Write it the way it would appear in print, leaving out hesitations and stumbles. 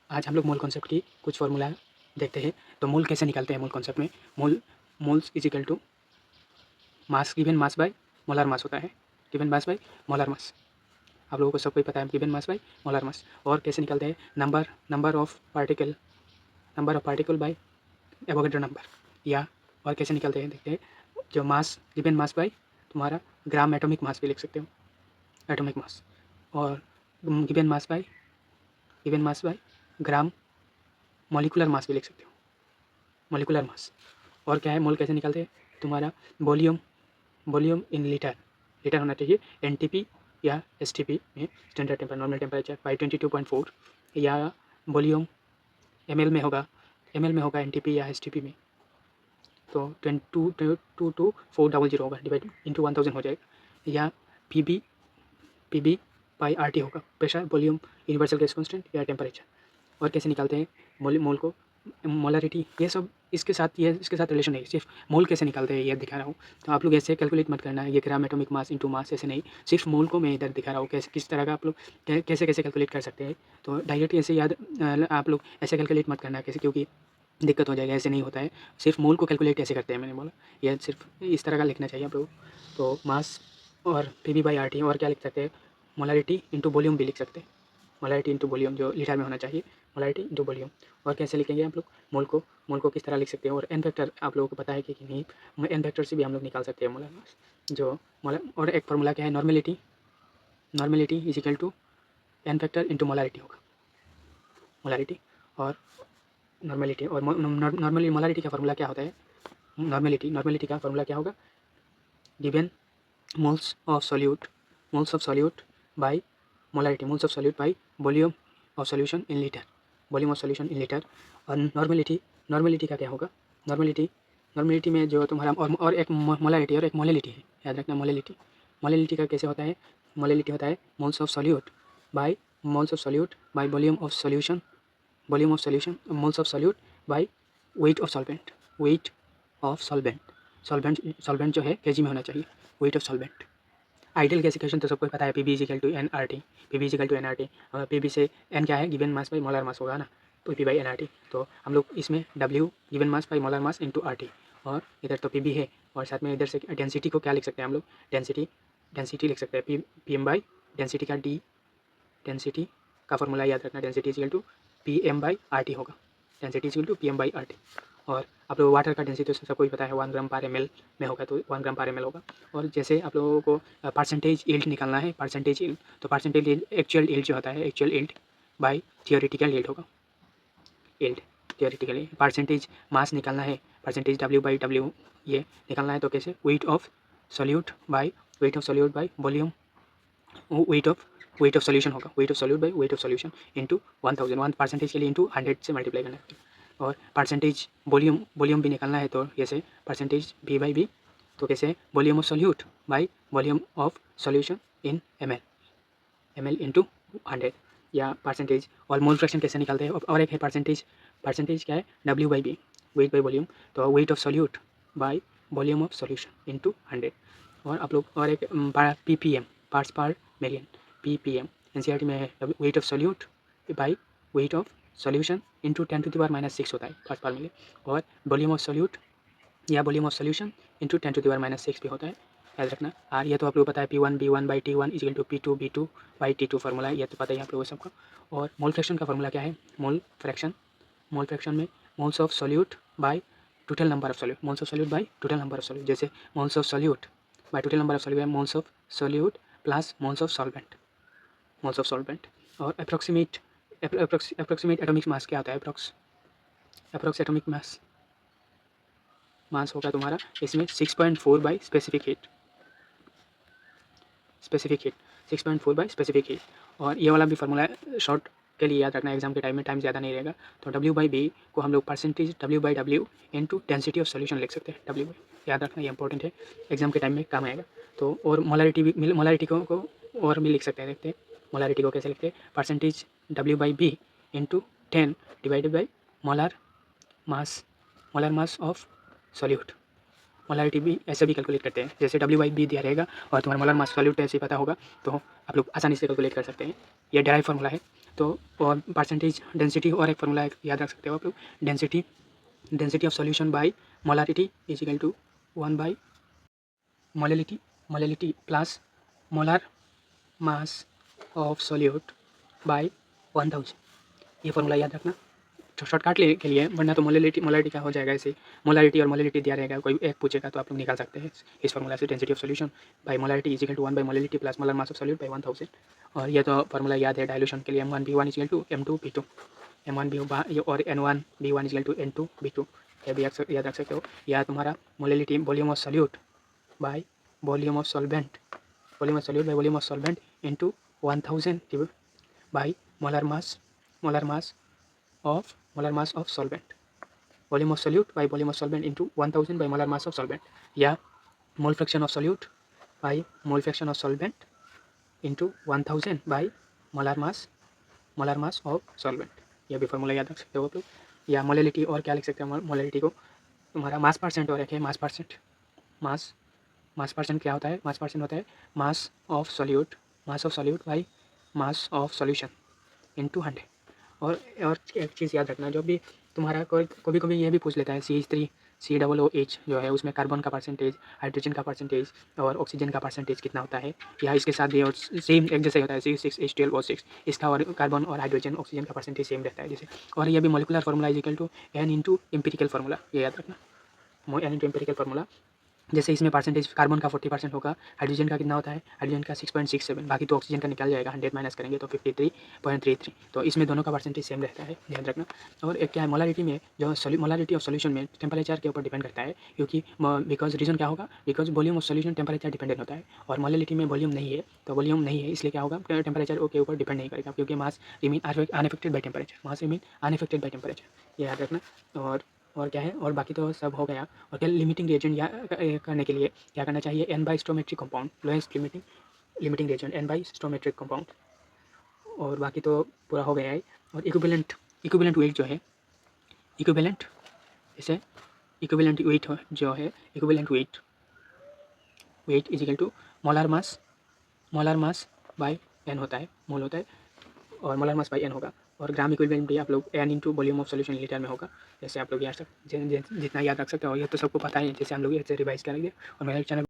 आज हम लोग मोल कॉन्सेप्ट की कुछ फार्मूला देखते हैं। तो मोल कैसे निकालते हैं मोल कॉन्सेप्ट में। Moles is equal to mass given mass by molar mass होता है। Given mass by molar mass आप लोगों को सब कोई पता है। Given mass by molar mass. और कैसे निकालते हैं number of particle by Avogadro number. या और कैसे निकालते हैं देखते हैं। जो मास गिवन मास बाय तुम्हारा ग्राम एटॉमिक मास भी लिख सकते हो, एटॉमिक मास। और गिवन मास बाय ग्राम मॉलिकुलर मास भी लिख सकते हो, मॉलिकुलर मास। और क्या है मोल कैसे निकालते हैं तुम्हारा वॉल्यूम इन लीटर होना चाहिए। एनटीपी या एसटीपी में standard temperature normal temperature by 22.4 या वॉल्यूम एमएल में होगा एनटीपी या एसटीपी में। तो 222400 होगा डिवाइड इंटू 1000 हो जाएगा। या पीबी बाई आरटी होगा, pressure volume universal gas constant या टेम्परेचर। और कैसे निकालते हैं मोल को, मोलरिटी, ये सब इसके साथ रिलेशन है। सिर्फ मोल कैसे निकालते हैं ये दिखा रहा हूँ। तो आप लोग ऐसे कैलकुलेट मत करना है ये gram atomic mass into mass, ऐसे नहीं। सिर्फ मोल को मैं इधर दिखा रहा हूँ कैसे किस तरह का आप लोग कैसे कैलकुलेट कर सकते हैं। तो डायरेक्ट ऐसे याद आप लोग ऐसे कैलकुलेट मत करना कैसे, क्योंकि दिक्कत हो जाएगा। ऐसे नहीं होता है। सिर्फ मोल को कैलकुलेट ऐसे करते हैं, मैंने बोला यह सिर्फ इस तरह का लिखना चाहिए आप लोग। तो मास और पी बाई आर टी। और क्या लिख सकते हैं मोलरिटी इंटू वॉल्यूम भी लिख सकते हैं। मोलरिटी इंटू वॉल्यूम जो लीटर में होना चाहिए, मोलरिटी इंटू वॉल्यूम। और कैसे लिखेंगे आप लोग मोल को किस तरह लिख सकते हैं। और एन फैक्टर आप लोगों को पता है कि नहीं, एन फैक्टर से भी हम लोग निकाल सकते हैं मोलर मास जो मोलर। और एक फार्मूला क्या है normality is equal to N factor into molarity होगा। मोलरिटी और नॉर्मेलिटी और नॉर्मली मोलरिटी का फार्मूला क्या होता है। नॉर्मेलिटी का फार्मूला क्या होगा, given moles of solute by molarity, moles of solute by volume of solution in litre. और नॉर्मेलिटी का क्या होगा, नॉर्मेलिटी में जो तुम्हारा और एक मोलरिटी और एक मोलिलिटी है, याद रखना। मोलिलिटी का कैसे होता है, मोलिलिटी होता है moles of solute by volume of solution, moles of solute by weight of solvent जो है केजी में होना चाहिए, weight of solvent. Ideal gasification तो सबको पता है, PV is equal to N R T. PV से एन क्या है, given mass by molar mass होगा ना, तो P by N R T. तो हम लोग इसमें W given mass by molar mass into R T. और इधर तो पीबी है, और साथ में इधर से डेंसिटी को क्या लिख सकते हैं हम लोग, डेंसिटी लिख सकते हैं पी एम बाई डेंसिटी का फॉर्मूला याद रखना। Density is equal to P M by R T होगा, density is equal to P M by R T. और आप लोग वाटर का डेंसिटी तो सबको ही पता है 1 ग्राम पर ml में होगा, तो 1 ग्राम पर ml होगा। और जैसे आप लोगों को परसेंटेज यील्ड निकालना है, तो परसेंटेज यील्ड एक्चुअल यील्ड जो होता है, actual yield by theoretical yield होगा। थियोरेटिकली परसेंटेज मास निकालना है, परसेंटेज W/W ये निकालना है। तो कैसे, weight of solute by volume, weight of solution होगा, weight of solute by weight of solution into 1000, percentage के लिए इंटू 100 से मल्टीप्लाई करना है। और परसेंटेज वॉल्यूम भी निकालना है, तो जैसे परसेंटेज V/V, तो कैसे volume of solute by volume of solution in ml into 100। या परसेंटेज और मोल फ्रैक्शन कैसे निकालते हैं। और एक है परसेंटेज क्या है, W/V, वेट बाई वॉल्यूम। तो wait of solute by volume of solution into 100। और आप लोग और एक ppm, पार्ट्स पर मिलियन, ppm एनसीईआरटी में है। Wait of solute by weight of solution into 10⁻⁻6 होता है पार्ट्स पर मिलियन। और वॉल्यूम ऑफ सॉल्यूट या वॉल्यूम ऑफ सॉल्यूशन इंटू 10⁻⁻6 भी होता है, याद रखना। और ये तो आप लोग पता है P1 by T1 is equal to P2 by T2 formula है, ये तो पता ही आप लोगों को सबका। और मोल फ्रैक्शन का फार्मूला क्या है, मोल फ्रैक्शन में moles of solute by total number of solute, जैसे moles of solute by total number of solute, moles of solute plus moles of solvent. और अप्रोक्सीमेट एटॉमिक मास क्या होता है, approx atomic mass होगा तुम्हारा इसमें 6.4 by specific heat, 6.4 by specific heat. और ये वाला भी फार्मूला शॉर्ट के लिए याद रखना, एग्जाम के टाइम में टाइम ज़्यादा नहीं रहेगा। तो W/V को हम लोग percentage W/W into density of solution लिख सकते हैं। W याद रखना, ये इंपॉर्टेंट है, एग्जाम के टाइम में काम आएगा। तो और मोलरिटी को और भी लिख सकते हैं, देखते हैं मोलरिटी को कैसे लिखते हैं। Percentage W/V into 10 divided by molar mass of solute, molarity भी ऐसे भी कैलकुलेट करते हैं, जैसे WB दिया रहेगा और तुम्हारा मोलर मास सॉल्यूट ऐसे पता होगा तो आप लोग आसानी से कैलकुलेट कर सकते हैं। ये डेराइव फार्मूला है। तो और परसेंटेज डेंसिटी और एक फार्मूला याद रख सकते हो आप लोग, density of solution by molarity is equal to 1 by molality plus molar mass of solute by 1000। ये फार्मूला याद रखना शॉर्टकट के लिए, वरना तो मोलैलिटी क्या हो जाएगा ऐसे, मोलारिटी और मोलैलिटी दिया रहेगा, कोई एक पूछेगा तो आप लोग निकाल सकते हैं इस फार्मूला से। Density of solution by molarity is equal to 1 by molality plus molar mass of solute by 1000। और ये तो फार्मूला याद है डाइल्यूशन के लिए, M1B1 is equal to M2B2, M1B1 और N1B1 is equal to N2B2, ये भी याद रख सकते हो। या तुम्हारा molality volume of solute by volume of solvent, volume of solute by volume of solvent into 1000 bye molar mass of solvent, volume of solute by volume of solvent into 1000 by molar mass of solvent, या mole fraction of solute by mole fraction of solvent into 1000 by molar mass of solvent। यह भी formula याद रख सकते हो आप लोग। या मोलैलिटी और क्या लिख सकते हैं, मोलैलिटी को तुम्हारा मास परसेंट और एक है मास परसेंट क्या होता है, मास परसेंट होता है मास of solute by mass of solution into 100। और एक चीज़ याद रखना, जो भी तुम्हारा कभी ये भी पूछ लेता है CH3COOH जो है, उसमें कार्बन का परसेंटेज, हाइड्रोजन का परसेंटेज और ऑक्सीजन का परसेंटेज कितना होता है, या इसके साथ भी और सेम एक जैसा ही होता है C6H12O6, इसका और कार्बन और हाइड्रोजन ऑक्सीजन का परसेंटेज सेम रहता है जैसे। और ये भी molecular formula is equal to N into empirical formula, ये याद रखना, N इंटू एम्पिरिकल फार्मूला। जैसे इसमें परसेंटेज कार्बन का 40% होगा, हाइड्रोजन का कितना होता है, हाइड्रोजन का 6.67, बाकी तो ऑक्सीजन का निकल जाएगा, 100 माइनस करेंगे तो 53.33। तो इसमें दोनों का परसेंटेज सेम रहता है, ध्यान रखना। और एक क्या है, मोलारिटी में जो मोलारिटी ऑफ सॉल्यूशन में टेम्परेचर के ऊपर डिपेंड करता है, क्योंकि बिकॉज रीजन क्या होगा, because volume of solution temperature dependent होता है, और मोलारिटी में वॉल्यूम नहीं है, तो वॉल्यूम नहीं है इसलिए क्या होगा, टेम्परेचर के ऊपर डिपेंड नहीं करेगा, क्योंकि mass remain unaffected by temperature, mass remain unaffected by temperature, ये याद रखना। और क्या है, और बाकी तो सब हो गया। और क्या लिमिटिंग रिएजेंट या करने के लिए क्या करना चाहिए, N by stoichiometric compound, lowest limiting reagent N by stoichiometric compound. और बाकी तो पूरा हो गया है। और इक्विवेलेंट वेट जो है, इक्विवेलेंट जैसे इक्विवेलेंट वेट जो है, equivalent weight is equal to molar mass by N होता है, मोल होता है, और मोलर मास बाई N होगा। और ग्राम इक्विवेलेंट भी आप लोग N into volume of solution litre में होगा, जैसे आप लोग याद जितना याद रख सकते हो। ये तो सबको पता है, जैसे हम लोग ऐसे रिवाइज करेंगे। और मेरे चैनल